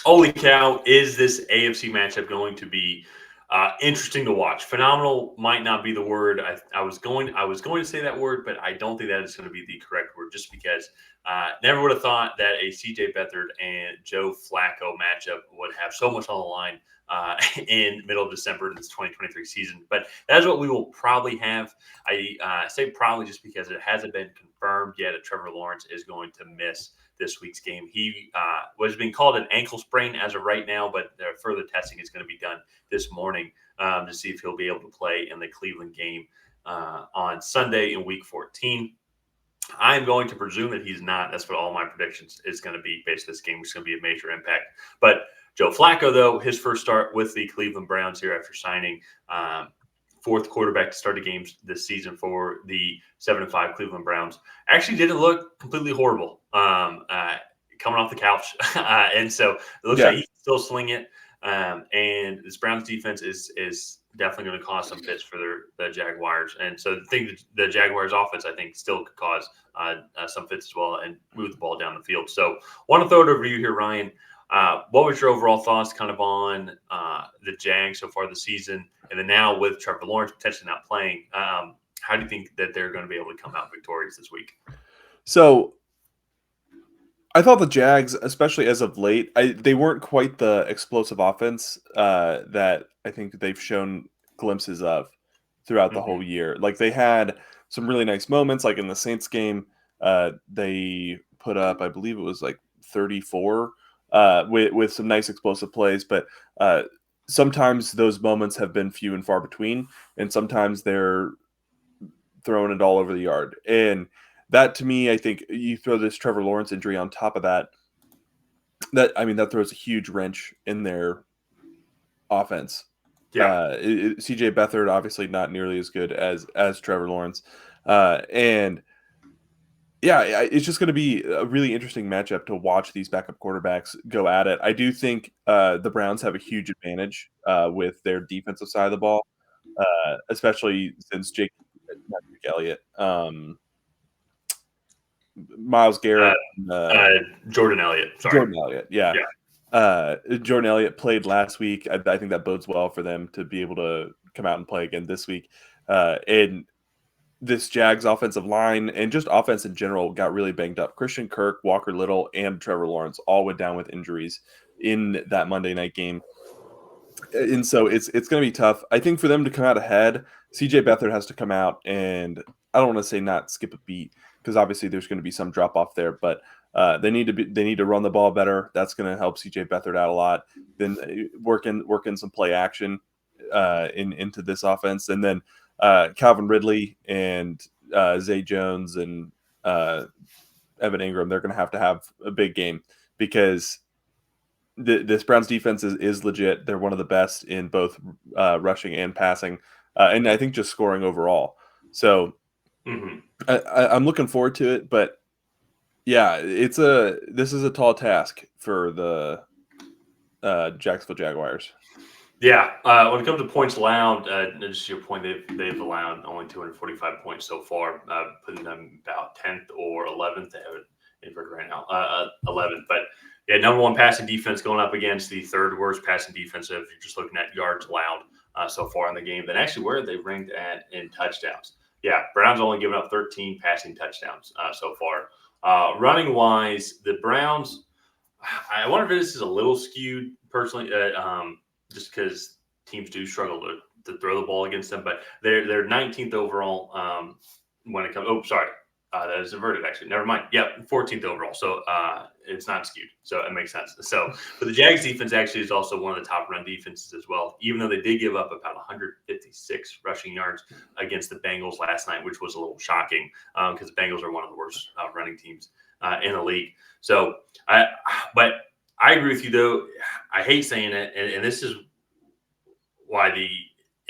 Holy cow, is this AFC matchup going to be interesting to watch? Phenomenal might not be the word. I was going to say that word, but I don't think that is going to be the correct word, just because never would have thought that a CJ Beathard and Joe Flacco matchup would have so much on the line in middle of December in this 2023 season. But that is what we will probably have. I say probably just because it hasn't been confirmed yet that Trevor Lawrence is going to miss this week's game. He was being called an ankle sprain as of right now, but further testing is going to be done this morning to see if he'll be able to play in the Cleveland game on Sunday in Week 14. I'm going to presume that he's not. That's what all my predictions is going to be based on this game, which is going to be a major impact. But Joe Flacco, though, his first start with the Cleveland Browns here after signing fourth quarterback to start the games this season for the 7-5 Cleveland Browns, actually didn't look completely horrible coming off the couch. And so it looks like he can still sling it. And this Browns defense is definitely going to cause some fits for the Jaguars. And so the Jaguars offense, I think, still could cause some fits as well and move the ball down the field. So want to throw it over to you here, Ryan. What was your overall thoughts kind of on the Jags so far this season? And then now with Trevor Lawrence potentially not playing, how do you think that they're going to be able to come out victorious this week? So I thought the Jags, especially as of late, they weren't quite the explosive offense that I think they've shown glimpses of throughout the whole year. Like they had some really nice moments, like in the Saints game, they put up, I believe it was like 34 with some nice explosive plays, but sometimes those moments have been few and far between, and sometimes they're throwing it all over the yard. And that, to me, I think you throw this Trevor Lawrence injury on top of that, that throws a huge wrench in their offense. Yeah. CJ Beathard obviously not nearly as good as Trevor Lawrence, and yeah, it's just going to be a really interesting matchup to watch these backup quarterbacks go at it. I do think the Browns have a huge advantage with their defensive side of the ball, especially since not Jake Elliott, Myles Garrett, Jordan Elliott. Sorry. Jordan Elliott, yeah. Jordan Elliott played last week. I think that bodes well for them to be able to come out and play again this week. And this Jags offensive line and just offense in general got really banged up. Christian Kirk, Walker Little, and Trevor Lawrence all went down with injuries in that Monday night game. And so it's going to be tough. I think for them to come out ahead, CJ Beathard has to come out, and I don't want to say not skip a beat, because obviously there's going to be some drop off there, but they need to run the ball better. That's going to help CJ Beathard out a lot. Then work in some play action into this offense, and then Calvin Ridley and Zay Jones and Evan Ingram, they're going to have a big game, because this Browns defense is legit. They're one of the best in both rushing and passing, and I think just scoring overall. So I'm looking forward to it, but yeah, this is a tall task for the Jacksonville Jaguars. Yeah, when it comes to points allowed, just to your point, they've allowed only 245 points so far, putting them about 10th or 11th. They have it inverted right now, 11th. But yeah, number one passing defense going up against the third worst passing defense if you're just looking at yards allowed so far in the game. Then actually where they ranked at in touchdowns. Yeah, Browns only given up 13 passing touchdowns so far. Running wise, the Browns, I wonder if this is a little skewed personally. Just because teams do struggle to throw the ball against them, but they're 19th overall when it comes. Oh, sorry, that is inverted actually. Never mind. Yeah, 14th overall. So it's not skewed. So it makes sense. So, but the Jags defense actually is also one of the top run defenses as well. Even though they did give up about 156 rushing yards against the Bengals last night, which was a little shocking because the Bengals are one of the worst running teams in the league. So, but I agree with you, though. I hate saying it, and this is why the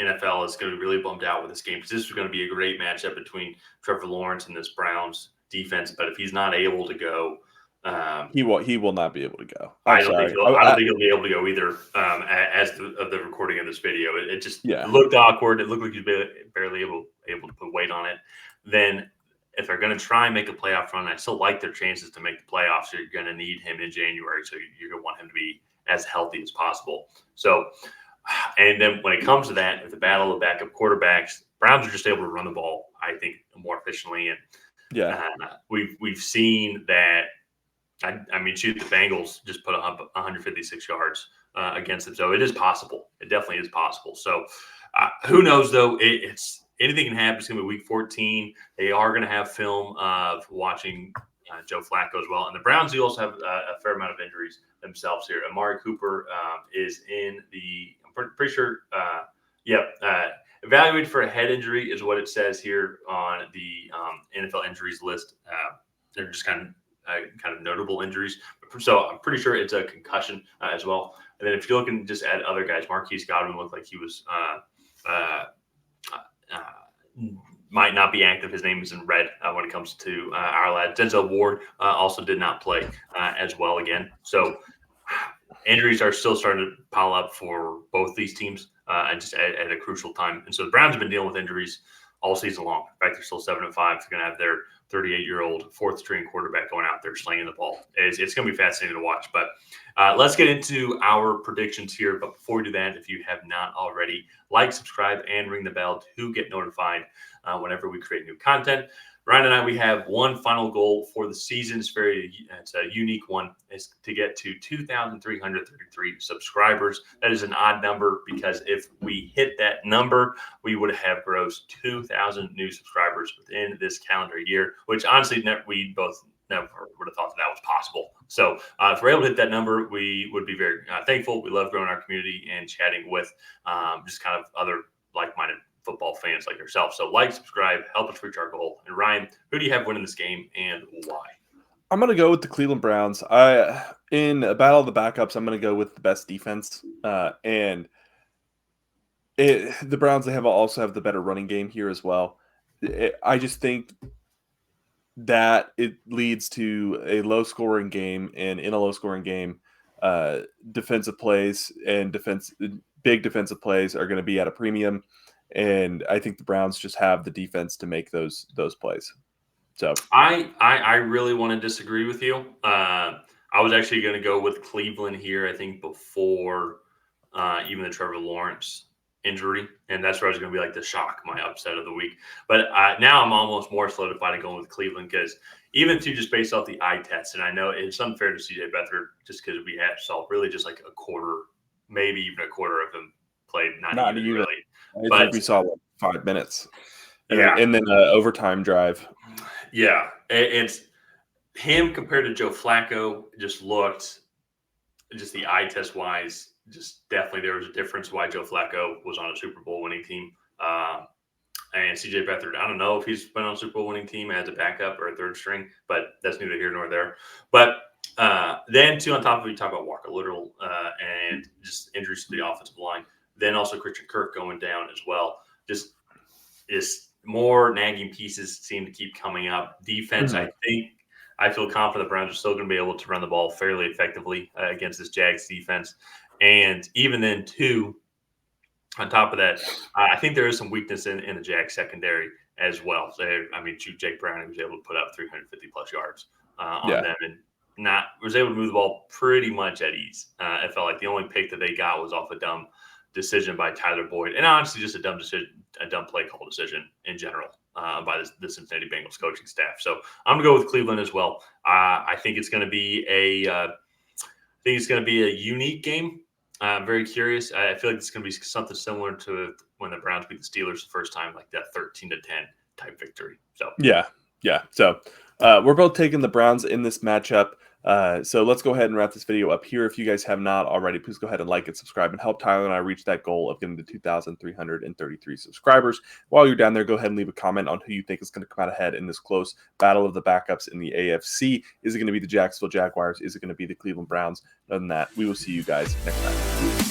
NFL is going to be really bummed out with this game, because this is going to be a great matchup between Trevor Lawrence and this Browns defense. But if he's not able to go, he will not be able to go. I don't think he'll be able to go either. As of the recording of this video, it just looked awkward. It looked like he's barely able to put weight on it. Then, if they're going to try and make a playoff run, I still like their chances to make the playoffs. So you're going to need him in January, so you're going to want him to be as healthy as possible. So, and then when it comes to that, with the battle of backup quarterbacks, Browns are just able to run the ball, I think, more efficiently. And we've seen that. I mean, shoot, the Bengals just put up 156 yards against them. So it is possible. It definitely is possible. So who knows, though? It's anything can happen. It's going to be week 14. They are going to have film of watching Joe Flacco as well. And the Browns do also have a fair amount of injuries themselves here. Amari Cooper is in the – I'm pretty sure evaluated for a head injury is what it says here on the NFL injuries list. They're just kind of notable injuries. So I'm pretty sure it's a concussion as well. And then if you're looking just at other guys, Marquise Godwin looked like he was might not be active. His name is in red when it comes to our lad. Denzel Ward also did not play as well again. So injuries are still starting to pile up for both these teams and just at a crucial time. And so the Browns have been dealing with injuries all season long. In fact, they're still 7-5. They're going to have their 38-year-old fourth-string quarterback going out there slinging the ball. It's going to be fascinating to watch. But let's get into our predictions here. But before we do that, if you have not already, like, subscribe, and ring the bell to get notified whenever we create new content. Ryan and I, we have one final goal for the season. It's a unique one. It's to get to 2,333 subscribers. That is an odd number because if we hit that number, we would have grossed 2,000 new subscribers within this calendar year, which honestly we both never would have thought that was possible. So if we're able to hit that number, we would be very thankful. We love growing our community and chatting with just kind of other like-minded football fans like yourself. So like, subscribe, help us reach our goal. And Ryan, who do you have winning this game and why? I'm going to go with the Cleveland Browns. In a battle of the backups, I'm going to go with the best defense. The Browns, they also have the better running game here as well. I just think that it leads to a low-scoring game, and in a low-scoring game, defensive plays and big defensive plays are going to be at a premium. And I think the Browns just have the defense to make those plays. So I really want to disagree with you. I was actually going to go with Cleveland here, I think, before even the Trevor Lawrence injury. And that's where I was going to be like the shock, my upset of the week. But now I'm almost more solidified in going with Cleveland because even just based off the eye test, and I know it's unfair to CJ Beathard just because we saw really just like a quarter, maybe even a quarter of him played, not even really. I think we saw 5 minutes. And then overtime drive. Yeah. It's him compared to Joe Flacco just looked, just the eye test wise, just definitely there was a difference why Joe Flacco was on a Super Bowl winning team. And CJ Beathard, I don't know if he's been on a Super Bowl winning team as a backup or a third string, but that's neither here nor there. But then too, on top of it, you talk about Walker Little and just injuries to the offensive line. Then also Christian Kirk going down as well. Just more nagging pieces seem to keep coming up. Defense, I feel confident the Browns are still going to be able to run the ball fairly effectively against this Jags defense. And even then, too, on top of that, I think there is some weakness in the Jags secondary as well. So, I mean, Jake Browning was able to put up 350-plus yards on them and was able to move the ball pretty much at ease. It felt like the only pick that they got was off a dumb decision by Tyler Boyd, and honestly, just a dumb play call decision in general by the Cincinnati Bengals coaching staff. So I'm gonna go with Cleveland as well. I think it's gonna be a unique game. I'm very curious. I feel like it's gonna be something similar to when the Browns beat the Steelers the first time, like that 13-10 type victory. So yeah. So we're both taking the Browns in this matchup. So let's go ahead and wrap this video up here. If you guys have not already, please go ahead and like and subscribe and help Tyler and I reach that goal of getting to 2,333 subscribers. While you're down there, go ahead and leave a comment on who you think is going to come out ahead in this close battle of the backups in the AFC. Is it going to be the Jacksonville Jaguars? Is it going to be the Cleveland Browns? Other than that, we will see you guys next time.